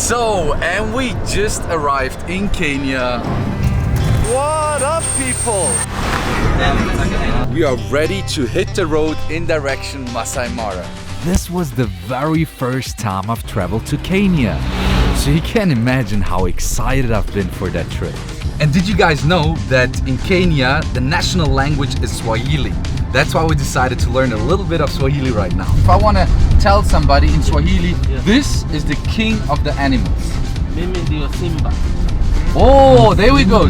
So, and we just arrived in Kenya. What up, people? We are ready to hit the road in direction Maasai Mara. This was the very first time I've traveled to Kenya. So you can imagine how excited I've been for that trip. And did you guys know that in Kenya, the national language is Swahili? That's why we decided to learn a little bit of Swahili right now. If I want to tell somebody in Swahili, this is the king of the animals. Mimi ndio Simba. Oh, there we go.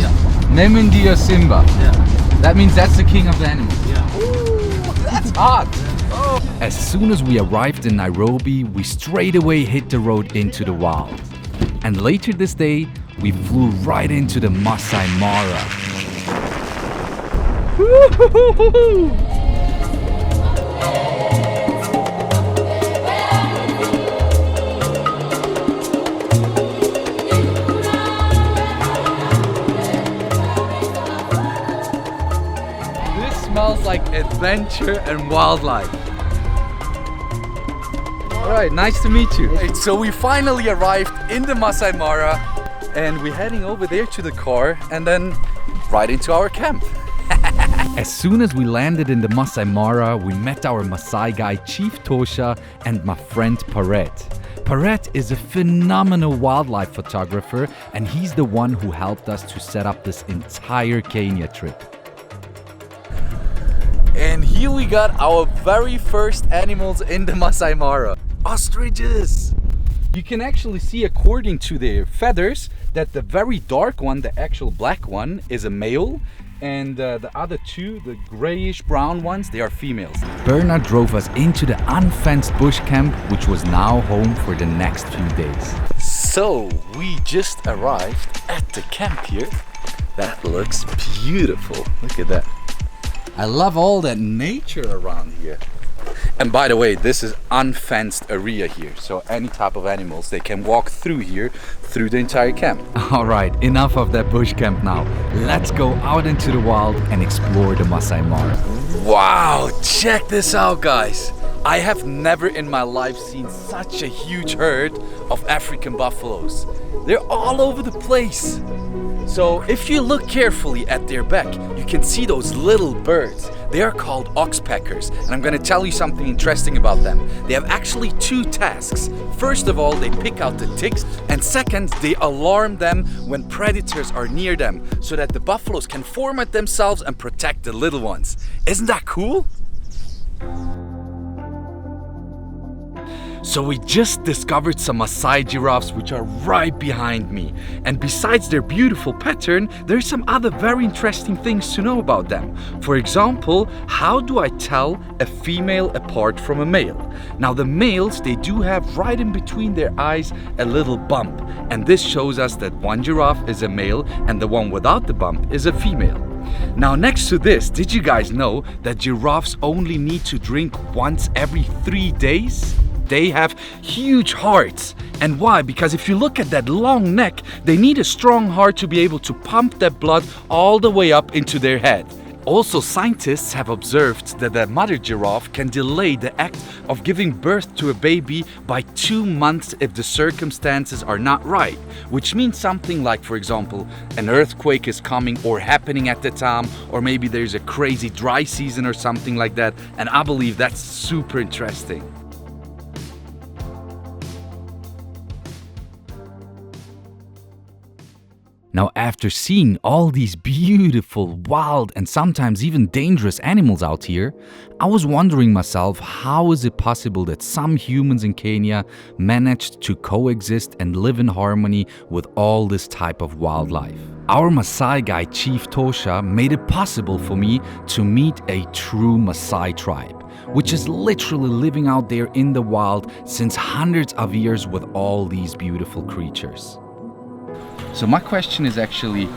Mimi ndio Simba. Yeah. That means that's the king of the animals. Yeah. Ooh, that's hot. Oh. As soon as we arrived in Nairobi, we straight away hit the road into the wild. And later this day, we flew right into the Maasai Mara. This smells like adventure and wildlife. Alright, nice to meet you. Right, so we finally arrived in the Maasai Mara and we're heading over there to the car and then right into our camp. As soon as we landed in the Maasai Mara, we met our Maasai guy Chief Tosha and my friend Paret. Paret is a phenomenal wildlife photographer and he's the one who helped us to set up this entire Kenya trip. And here we got our very first animals in the Maasai Mara. Ostriches! You can actually see according to their feathers that the very dark one, the actual black one, is a male. And the other two, the grayish brown ones, they are females. Bernard drove us into the unfenced bush camp, which was now home for the next few days. So we just arrived at the camp here. That looks beautiful. Look at that. I love all that nature around here. And by the way, this is unfenced area here. So any type of animals, they can walk through here, through the entire camp. Alright, enough of that bush camp now. Let's go out into the wild and explore the Maasai Mara. Wow, check this out, guys. I have never in my life seen such a huge herd of African buffaloes. They're all over the place. So if you look carefully at their back, you can see those little birds. They are called oxpeckers, and I'm gonna tell you something interesting about them. They have actually two tasks. First of all, they pick out the ticks, and second, they alarm them when predators are near them, so that the buffaloes can format themselves and protect the little ones. Isn't that cool? So we just discovered some Maasai giraffes which are right behind me. And besides their beautiful pattern, there's some other very interesting things to know about them. For example, how do I tell a female apart from a male? Now the males, they do have right in between their eyes a little bump. And this shows us that one giraffe is a male and the one without the bump is a female. Now next to this, did you guys know that giraffes only need to drink once every 3 days? They have huge hearts. And why? Because if you look at that long neck, they need a strong heart to be able to pump that blood all the way up into their head. Also, scientists have observed that the mother giraffe can delay the act of giving birth to a baby by 2 months if the circumstances are not right. Which means something like, for example, an earthquake is coming or happening at the time, or maybe there's a crazy dry season or something like that. And I believe that's super interesting. Now, after seeing all these beautiful, wild, and sometimes even dangerous animals out here, I was wondering myself, how is it possible that some humans in Kenya managed to coexist and live in harmony with all this type of wildlife? Our Maasai guy, Chief Tosha, made it possible for me to meet a true Maasai tribe, which is literally living out there in the wild since hundreds of years with all these beautiful creatures. So my question is actually,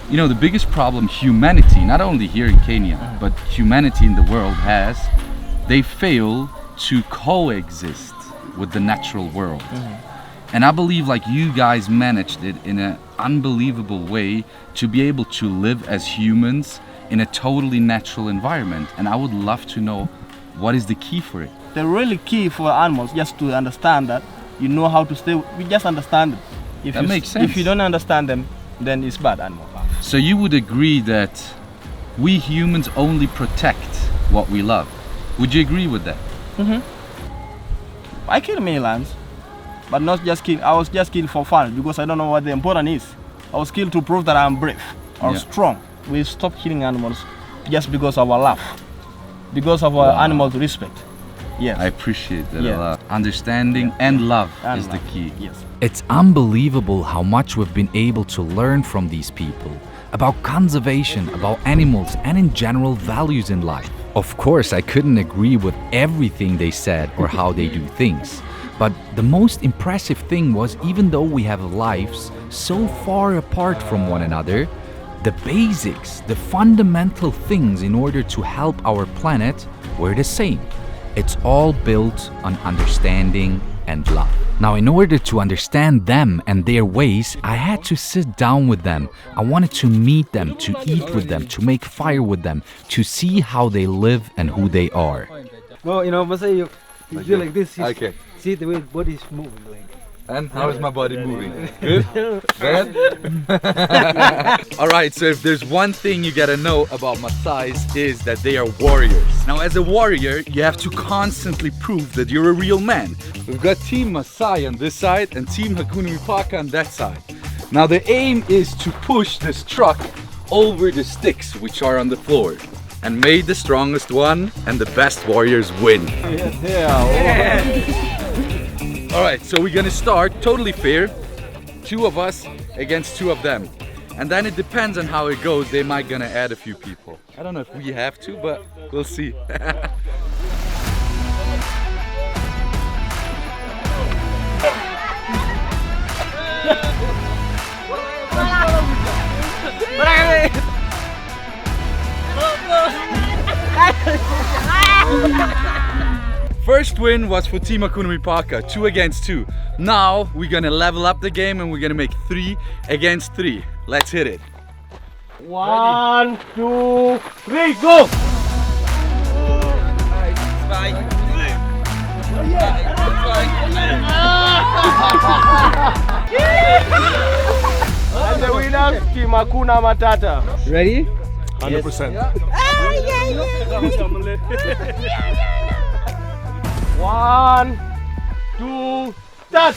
you know, the biggest problem humanity, not only here in Kenya, but humanity in the world has, they fail to coexist with the natural world. And I believe like you guys managed it in an unbelievable way to be able to live as humans in a totally natural environment. And I would love to know, what is the key for it? The really key for animals just to understand that you know how to stay, we just understand it. If That you, makes sense. If you don't understand them, then it's bad animal. So you would agree that we humans only protect what we love. Would you agree with that? I kill many lions, but not just kill. I was just killed for fun because I don't know what the important is. I was killed to prove that I'm brave or Yeah. strong. We stop killing animals just because of our love, because of our animals respect. Yes. I appreciate that Yeah. a lot. Understanding and love And is the love. key. Yes. It's unbelievable how much we've been able to learn from these people about conservation, about animals, and in general values in life. Of course, I couldn't agree with everything they said or how they do things. But the most impressive thing was, even though we have lives so far apart from one another, the basics, the fundamental things in order to help our planet were the same. It's all built on understanding and love. Now, in order to understand them and their ways, I had to sit down with them. I wanted to meet them, to eat with them, to make fire with them, to see how they live and who they are. No, you know, Maasai, you do like this. Okay. See the way body is moving, like. And how is my body moving? Good? Bad? Alright, so if there's one thing you gotta know about Maasais is that they are warriors. Now, as a warrior, you have to constantly prove that you're a real man. We've got Team Maasai on this side and Team Hakuna Mipaka on that side. Now, the aim is to push this truck over the sticks which are on the floor. And may the strongest one and the best warriors win. Alright, so we're gonna start totally fair. 2 of us against 2 of them. And then it depends on how it goes. They might gonna add a few people. I don't know if we have to, but we'll see. First win was for Team Hakuna Mipaka, 2 against 2. Now we're gonna level up the game and we're gonna make 3 against 3. Let's hit it. 1, 2, 3, go! And the winner, Team Hakuna Matata. Ready? 100%. 1, 2, start!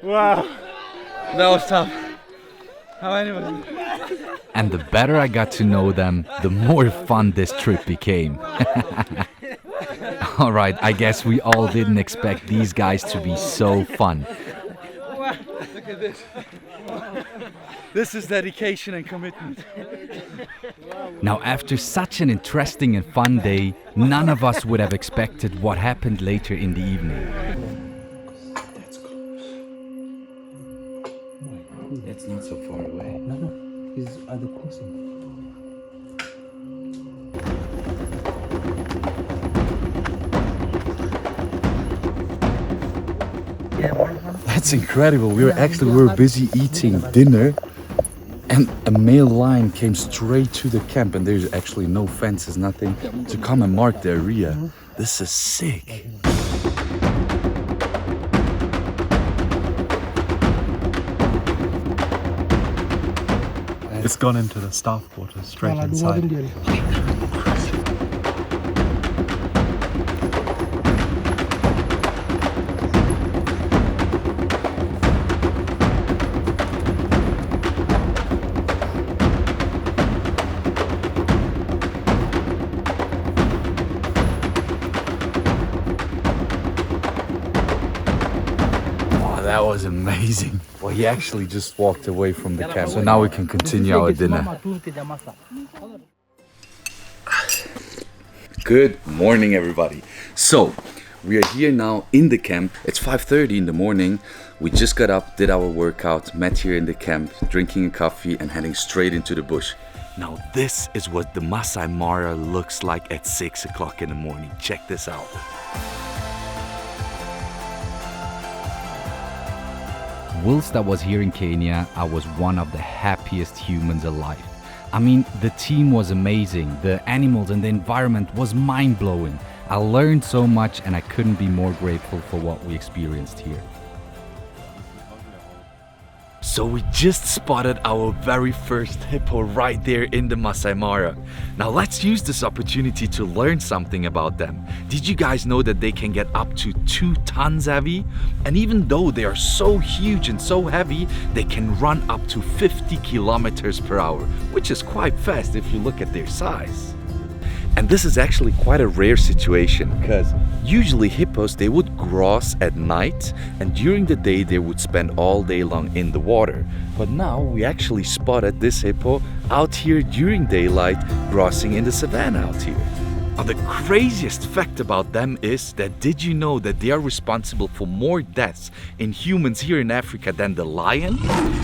Wow, that was tough. How anyone? And the better I got to know them, the more fun this trip became. Alright, I guess we all didn't expect these guys to be so fun. Look at this. This is dedication and commitment. Now, after such an interesting and fun day, none of us would have expected what happened later in the evening. It's not so far away. No, he's at the crossing. That's incredible. We were busy eating dinner and a male lion came straight to the camp and there's actually no fences, nothing to come and mark the area. This is sick. It's gone into the staff quarters straight inside. That was amazing. Well, he actually just walked away from the camp. So now we can continue our dinner. Good morning, everybody. So, We are here now in the camp. It's 5:30 in the morning. We just got up, did our workout, met here in the camp, drinking a coffee and heading straight into the bush. Now this is what the Maasai Mara looks like at 6 o'clock in the morning. Check this out. Whilst I was here in Kenya, I was one of the happiest humans alive. I mean, the team was amazing, the animals and the environment was mind-blowing. I learned so much and I couldn't be more grateful for what we experienced here. So we just spotted our very first hippo right there in the Maasai Mara. Now let's use this opportunity to learn something about them. Did you guys know that they can get up to 2 tons heavy? And even though they are so huge and so heavy, they can run up to 50 kilometers per hour, which is quite fast if you look at their size. And this is actually quite a rare situation because usually hippos, they would grouse at night and during the day they would spend all day long in the water. But now we actually spotted this hippo out here during daylight grousing in the savannah out here. Now the craziest fact about them is that did you know that they are responsible for more deaths in humans here in Africa than the lion?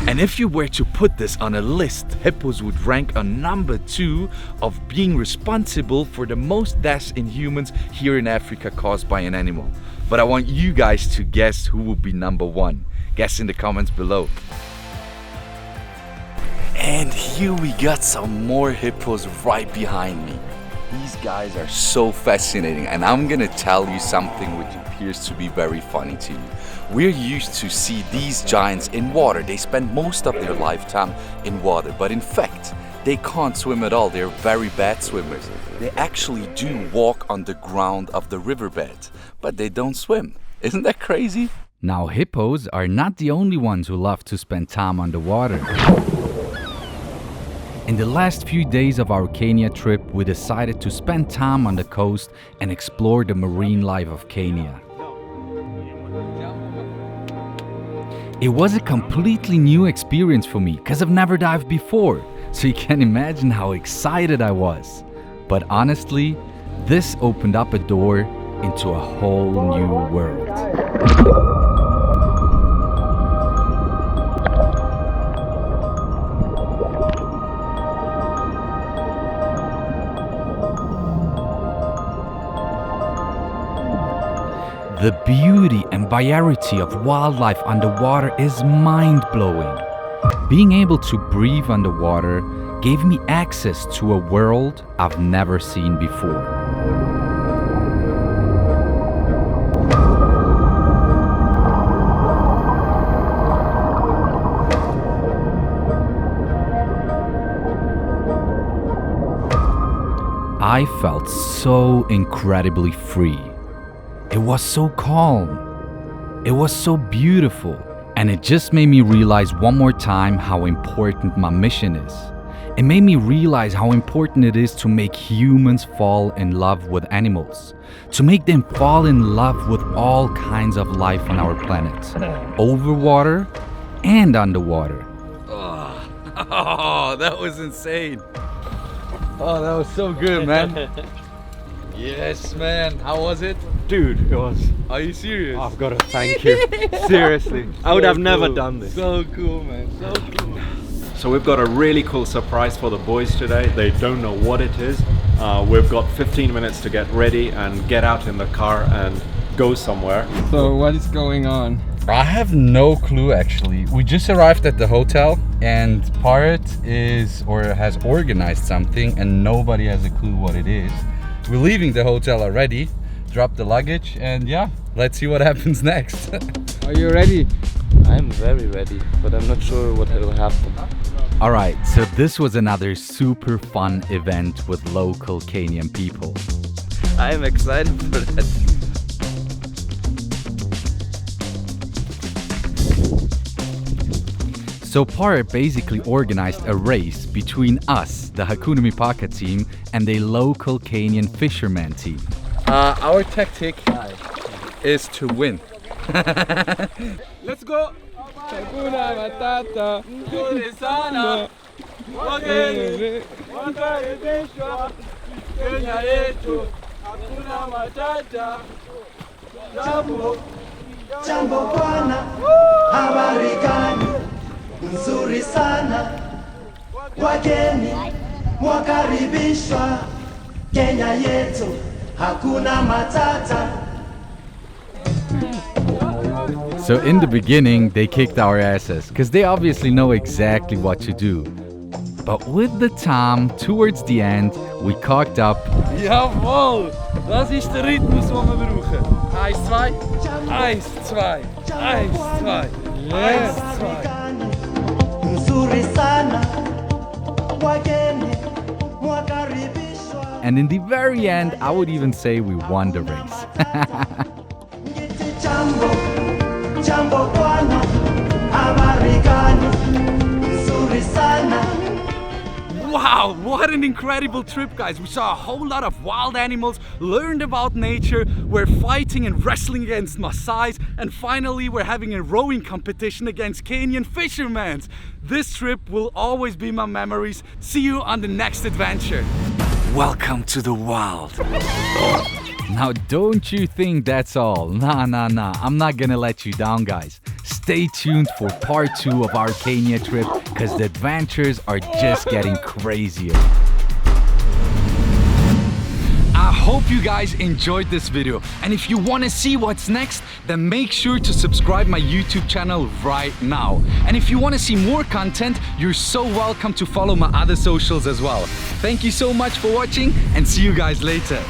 And if you were to put this on a list, hippos would rank on number 2 of being responsible for the most deaths in humans here in Africa caused by an animal. But I want you guys to guess who would be number 1. Guess in the comments below. And here we got some more hippos right behind me. These guys are so fascinating and I'm gonna tell you something which appears to be very funny to you. We're used to see these giants in water. They spend most of their lifetime in water, but in fact, they can't swim at all. They're very bad swimmers. They actually do walk on the ground of the riverbed, but they don't swim. Isn't that crazy? Now, hippos are not the only ones who love to spend time underwater. In the last few days of our Kenya trip, we decided to spend time on the coast and explore the marine life of Kenya. It was a completely new experience for me because I've never dived before, so you can imagine how excited I was. But honestly, this opened up a door into a whole new world. The beauty and variety of wildlife underwater is mind-blowing. Being able to breathe underwater gave me access to a world I've never seen before. I felt so incredibly free. It was so calm, it was so beautiful, and it just made me realize one more time how important my mission is. It made me realize how important it is to make humans fall in love with animals, to make them fall in love with all kinds of life on our planet, over water and underwater. Oh, that was insane. Oh, that was so good, man. Yes, man. How was it? Dude, it was. Are you serious? I've got to thank you. Seriously. I would have never done this. So cool, man. So cool. So we've got a really cool surprise for the boys today. They don't know what it is. We've got 15 minutes to get ready and get out in the car and go somewhere. So what is going on? I have no clue actually. We just arrived at the hotel and Parrot has organized something and nobody has a clue what it is. We're leaving the hotel already, dropped the luggage, and yeah, let's see what happens next. Are you ready? I'm very ready, but I'm not sure what will happen. Alright, so this was another super fun event with local Kenyan people. I'm excited for that. So Parrot basically organized a race between us, the Hakuna Mipaka team, and the local Kenyan fisherman team. Our tactic is to win. Let's go! Hakuna Matata, nzuri sana, wageni wakaribishwa Kenya yetu. Hakuna Matata, Jambo bwana, habari gani? Nzuri sana. Wageni mwakaribishwa Kenya yetu, hakuna matata. So in the beginning, they kicked our asses, because they obviously know exactly what to do. But with the time, towards the end, we cocked up. Jawohl, das ist der Rhythmus, den wir brauchen. 1, 2, 1, 2, 1, 2, 1, 2. Nzuri sana. Wageni mwakaribishwa. And in the very end, I would even say we won the race. Jambo bwana, habari gani? Nzuri sana. Wow, what an incredible trip, guys. We saw a whole lot of wild animals, learned about nature, we're fighting and wrestling against Maasais, and finally we're having a rowing competition against Kenyan fishermen. This trip will always be my memories. See you on the next adventure. Welcome to the wild. Now, don't you think that's all? Nah. I'm not gonna let you down, guys. Stay tuned for part 2 of our Kenya trip, because the adventures are just getting crazier. I hope you guys enjoyed this video, and if you want to see what's next, then make sure to subscribe my YouTube channel right now. And if you want to see more content, you're so welcome to follow my other socials as well. Thank you so much for watching, and see you guys later.